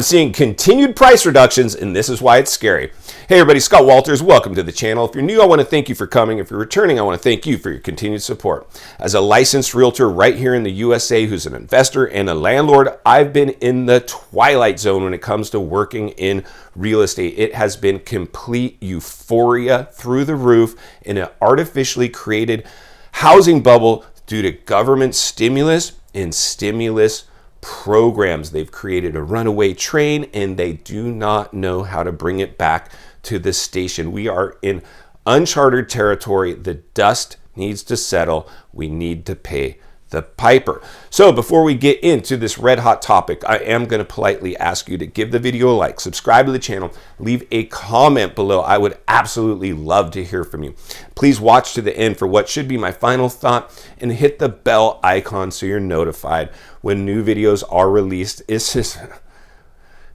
Seeing continued price reductions, and this is why it's scary. Hey everybody, Scott Walters, welcome to the channel. If you're new, I want to thank you for coming. If you're returning, I want to thank you for your continued support. As a licensed realtor right here in the USA who's an investor and a landlord, I've been in the twilight zone when it comes to working in real estate. It has been complete euphoria through the roof in an artificially created housing bubble due to government stimulus and stimulus programs. They've created a runaway train and they do not know how to bring it back to the station. We are in uncharted territory. The dust needs to settle. We need to pay the piper. So before we get into this red hot topic, I am going to politely ask you to give the video a like, subscribe to the channel, leave a comment below. I would absolutely love to hear from you. Please watch to the end for what should be my final thought and hit the bell icon so you're notified when new videos are released. It's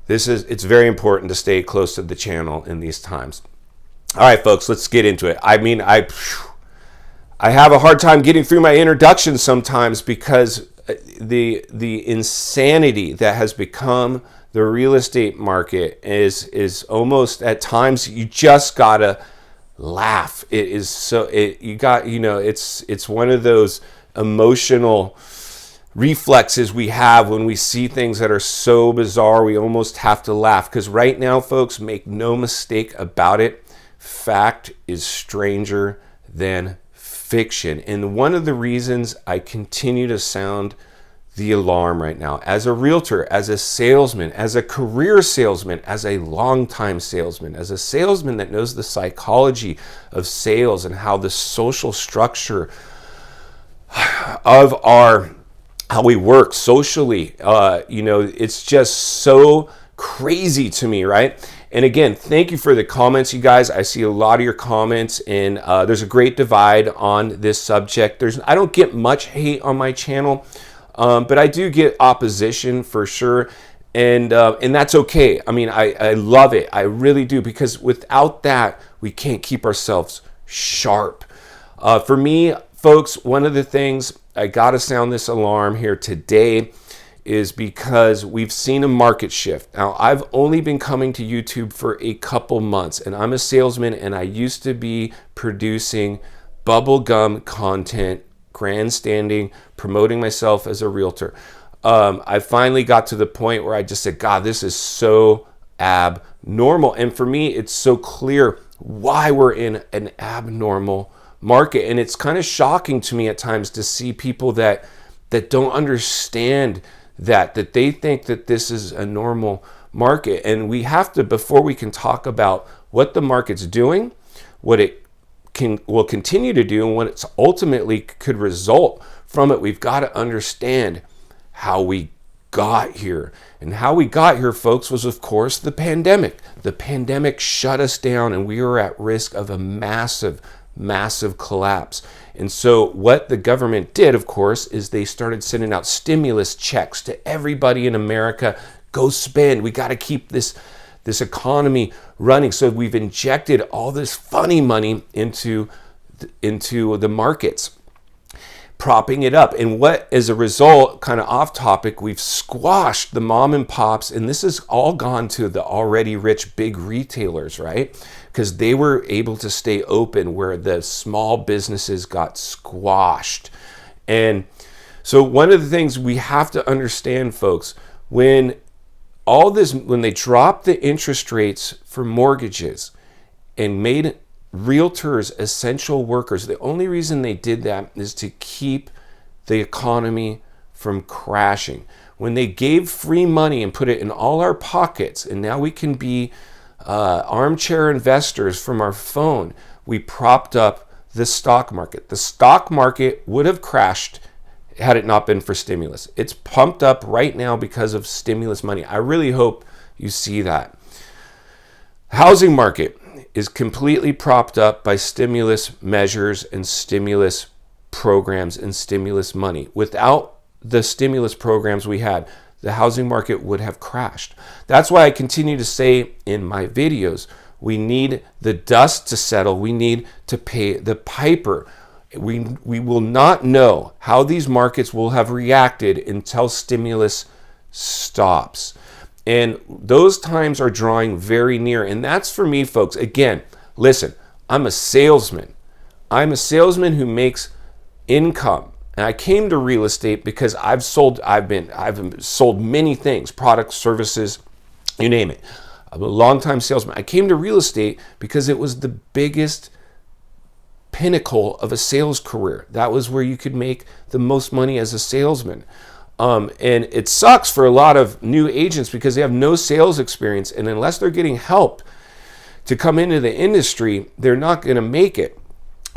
very important to stay close to the channel in these times. All right, folks, let's get into it. I have a hard time getting through my introduction sometimes because the insanity that has become the real estate market is almost at times you just gotta laugh. It is so it's one of those emotional reflexes we have when we see things that are so bizarre. We almost have to laugh because right now, folks, make no mistake about it, fact is stranger than fiction. And one of the reasons I continue to sound the alarm right now as a realtor, as a salesman, as a career salesman, as a longtime salesman, as a salesman that knows the psychology of sales and how the social structure of how we work socially, it's just so crazy to me, right? And again, thank you for the comments, you guys. I see a lot of your comments, and there's a great divide on this subject. I don't get much hate on my channel, but I do get opposition for sure, and that's okay. I mean, I love it. I really do, because without that, we can't keep ourselves sharp. For me, folks, one of the things I gotta sound this alarm here today is because we've seen a market shift. Now, I've only been coming to YouTube for a couple months, and I'm a salesman, and I used to be producing bubblegum content, grandstanding, promoting myself as a realtor. I finally got to the point where I just said, God, this is so abnormal. And for me, it's so clear why we're in an abnormal market. And it's kind of shocking to me at times to see people that don't understand that they think that this is a normal market. And we have to, before we can talk about what the market's doing, what it will continue to do, and what it's ultimately could result from it, we've got to understand how we got here. And how we got here, folks, was of course the pandemic. The pandemic shut us down, and we were at risk of a massive collapse. And so what the government did, of course, is they started sending out stimulus checks to everybody in America. Go spend. We got to keep this economy running. So we've injected all this funny money into the markets, propping it up. And what, as a result, kind of off topic, we've squashed the mom and pops, and this has all gone to the already rich big retailers, right? Because they were able to stay open where the small businesses got squashed. And so one of the things we have to understand, folks, when they dropped the interest rates for mortgages and made realtors essential workers, the only reason they did that is to keep the economy from crashing. When they gave free money and put it in all our pockets, and now we can be armchair investors from our phone, we propped up the stock market. The stock market would have crashed had it not been for stimulus. It's pumped up right now because of stimulus money. I really hope you see that. Housing market is completely propped up by stimulus measures and stimulus programs and stimulus money. Without the stimulus programs we had, the housing market would have crashed. That's why I continue to say in my videos, we need the dust to settle. We need to pay the piper. We will not know how these markets will have reacted until stimulus stops. And those times are drawing very near. And that's for me, folks. Again, listen, I'm a salesman. I'm a salesman who makes income. And I came to real estate because I've sold many things, products, services, you name it. I'm a longtime salesman. I came to real estate because it was the biggest pinnacle of a sales career. That was where you could make the most money as a salesman. And it sucks for a lot of new agents because they have no sales experience. And unless they're getting help to come into the industry, they're not going to make it.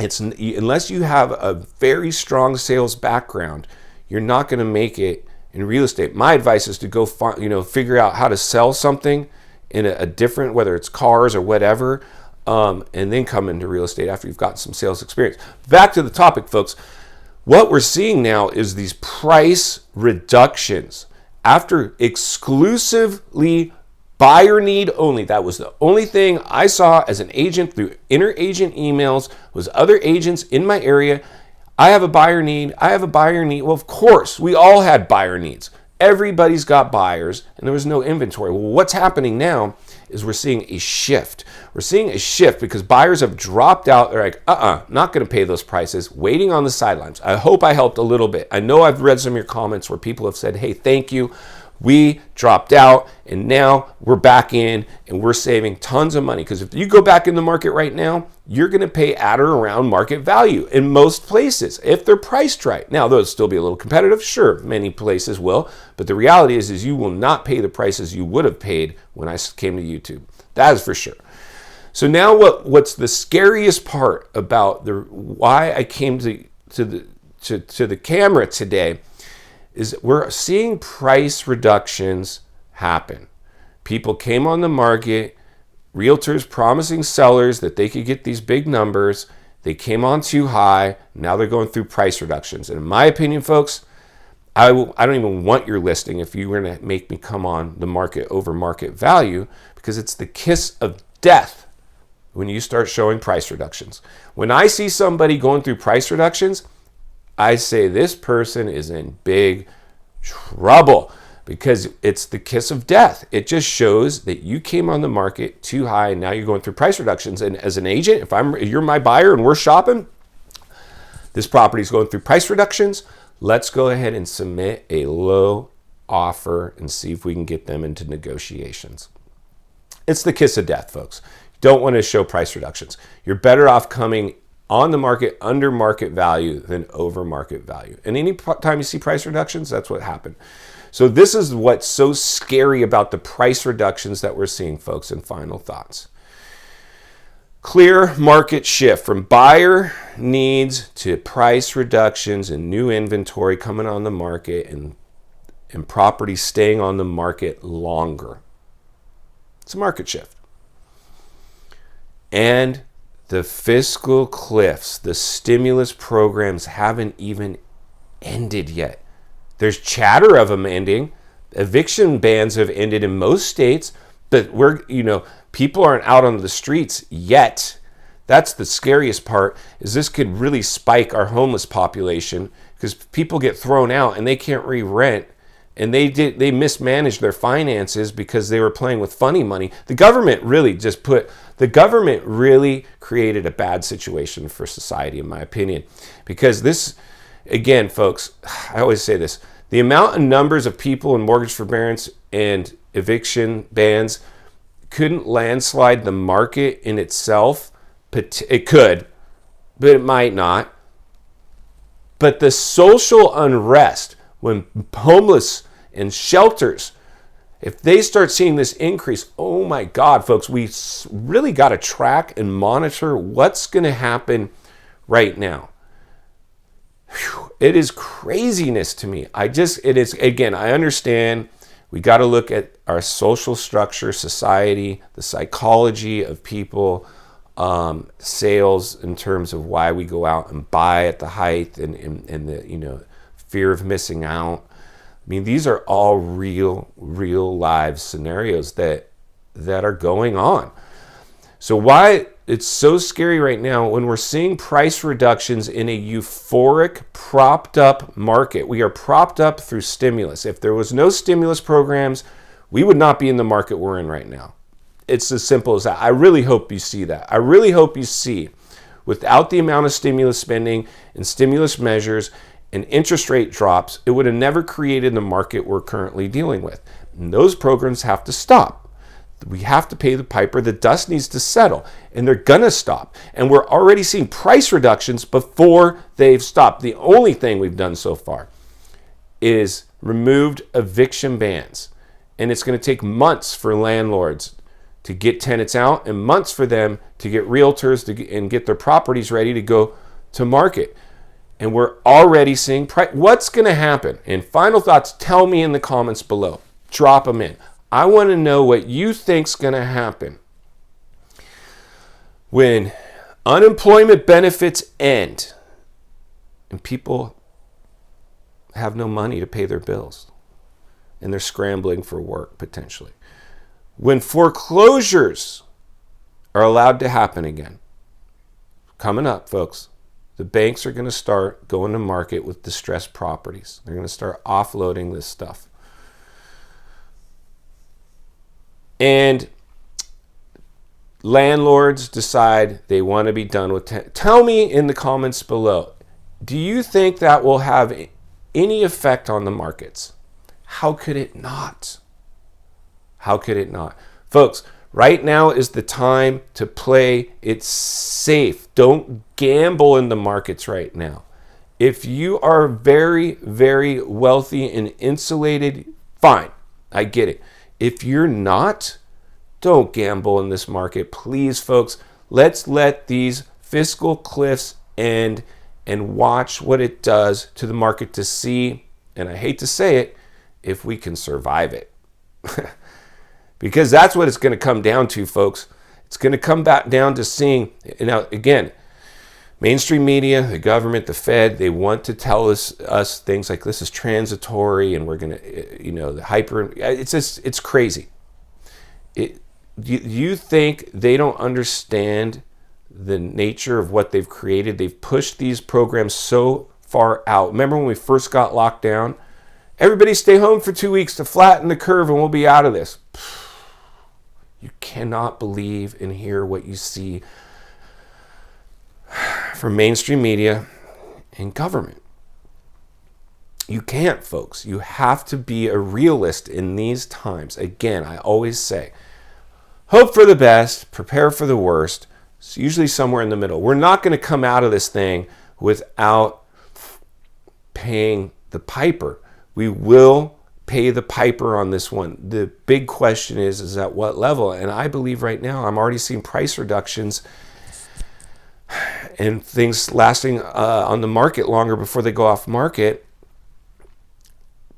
Unless you have a very strong sales background, you're not going to make it in real estate. My advice is to go figure out how to sell something in a different, whether it's cars or whatever, and then come into real estate after you've gotten some sales experience. Back to the topic, folks. What we're seeing now is these price reductions after exclusively buyer need only. That was the only thing I saw as an agent through inter-agent emails was other agents in my area. I have a buyer need. I have a buyer need. Well, of course, we all had buyer needs. Everybody's got buyers, and there was no inventory. Well, what's happening now is we're seeing a shift. We're seeing a shift because buyers have dropped out. They're like, not going to pay those prices, waiting on the sidelines. I hope I helped a little bit. I know I've read some of your comments where people have said, hey, thank you. We dropped out and now we're back in and we're saving tons of money. Because if you go back in the market right now, you're going to pay at or around market value in most places if they're priced right. Now, those still be a little competitive. Sure, many places will. But the reality is you will not pay the prices you would have paid when I came to YouTube. That is for sure. So now what's the scariest part about why I came to the camera today is we're seeing price reductions happen. People came on the market, realtors promising sellers that they could get these big numbers. They came on too high. Now they're going through price reductions. And in my opinion, folks, I don't even want your listing if you were to make me come on the market over market value, because it's the kiss of death when you start showing price reductions. When I see somebody going through price reductions, I say this person is in big trouble because it's the kiss of death. It just shows that you came on the market too high and now you're going through price reductions. And as an agent, if you're my buyer and we're shopping, this property is going through price reductions, let's go ahead and submit a low offer and see if we can get them into negotiations. It's the kiss of death, folks. You don't want to show price reductions. You're better off coming on the market under market value than over market value. And any time you see price reductions, that's what happened. So this is what's so scary about the price reductions that we're seeing, folks, in final thoughts. Clear market shift from buyer needs to price reductions and new inventory coming on the market and properties staying on the market longer. It's a market shift. And the fiscal cliffs, the stimulus programs haven't even ended yet. There's chatter of them ending. Eviction bans have ended in most states, but people aren't out on the streets yet. That's the scariest part, is this could really spike our homeless population because people get thrown out and they can't re-rent. And they mismanaged their finances because they were playing with funny money. The government really created a bad situation for society, in my opinion. Because this, again, folks, I always say this, the amount and numbers of people in mortgage forbearance and eviction bans couldn't landslide the market in itself. It could, but it might not. But the social unrest, when homeless and shelters, if they start seeing this increase, oh my God, folks, we really got to track and monitor what's going to happen right now. Whew, it is craziness to me. I understand we got to look at our social structure, society, the psychology of people, sales in terms of why we go out and buy at the height and the fear of missing out. I mean, these are all real live scenarios that are going on. So why it's so scary right now when we're seeing price reductions in a euphoric, propped up market. We are propped up through stimulus. If there was no stimulus programs, we would not be in the market we're in right now. It's as simple as that. I really hope you see that. I really hope you see, without the amount of stimulus spending and stimulus measures and interest rate drops, it would have never created the market we're currently dealing with. And those programs have to stop. We have to pay the piper. The dust needs to settle, and they're going to stop. And we're already seeing price reductions before they've stopped. The only thing we've done so far is removed eviction bans. And it's going to take months for landlords to get tenants out and months for them to get realtors and get their properties ready to go to market. And we're already seeing what's going to happen. And final thoughts, tell me in the comments below. Drop them in. I want to know what you think's going to happen when unemployment benefits end and people have no money to pay their bills and they're scrambling for work potentially. When foreclosures are allowed to happen again. Coming up, folks. The banks are going to start going to market with distressed properties. They're going to start offloading this stuff. And landlords decide they want to be done with tell me in the comments below, do you think that will have any effect on the markets? How could it not? How could it not? Folks, right now is the time to play it safe. Don't gamble in the markets right now. If you are very, very wealthy and insulated, fine. I get it. If you're not, don't gamble in this market. Please, folks, let's let these fiscal cliffs end and watch what it does to the market to see, and I hate to say it, if we can survive it. Because that's what it's going to come down to, folks. It's going to come back down to seeing, now again, mainstream media, the government, the Fed, they want to tell us things like this is transitory and we're going to, the hyper, it's crazy. You think they don't understand the nature of what they've created? They've pushed these programs so far out. Remember when we first got locked down? Everybody stay home for 2 weeks to flatten the curve and we'll be out of this. You cannot believe and hear what you see from mainstream media and government. You can't, folks. You have to be a realist in these times. Again, I always say, hope for the best, prepare for the worst. It's usually somewhere in the middle. We're not going to come out of this thing without paying the piper. We will pay the piper on this one. The big question is at what level? And I believe right now I'm already seeing price reductions and things lasting on the market longer before they go off market,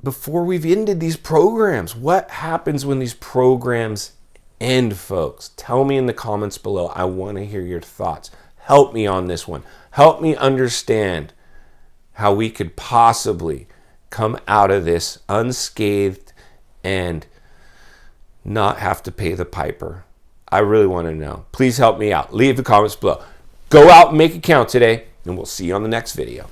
before we've ended these programs. What happens when these programs end, folks? Tell me in the comments below. I want to hear your thoughts. Help me on this one. Help me understand how we could possibly come out of this unscathed and not have to pay the piper. I really want to know. Please help me out. Leave the comments below. Go out and make it count today, and we'll see you on the next video.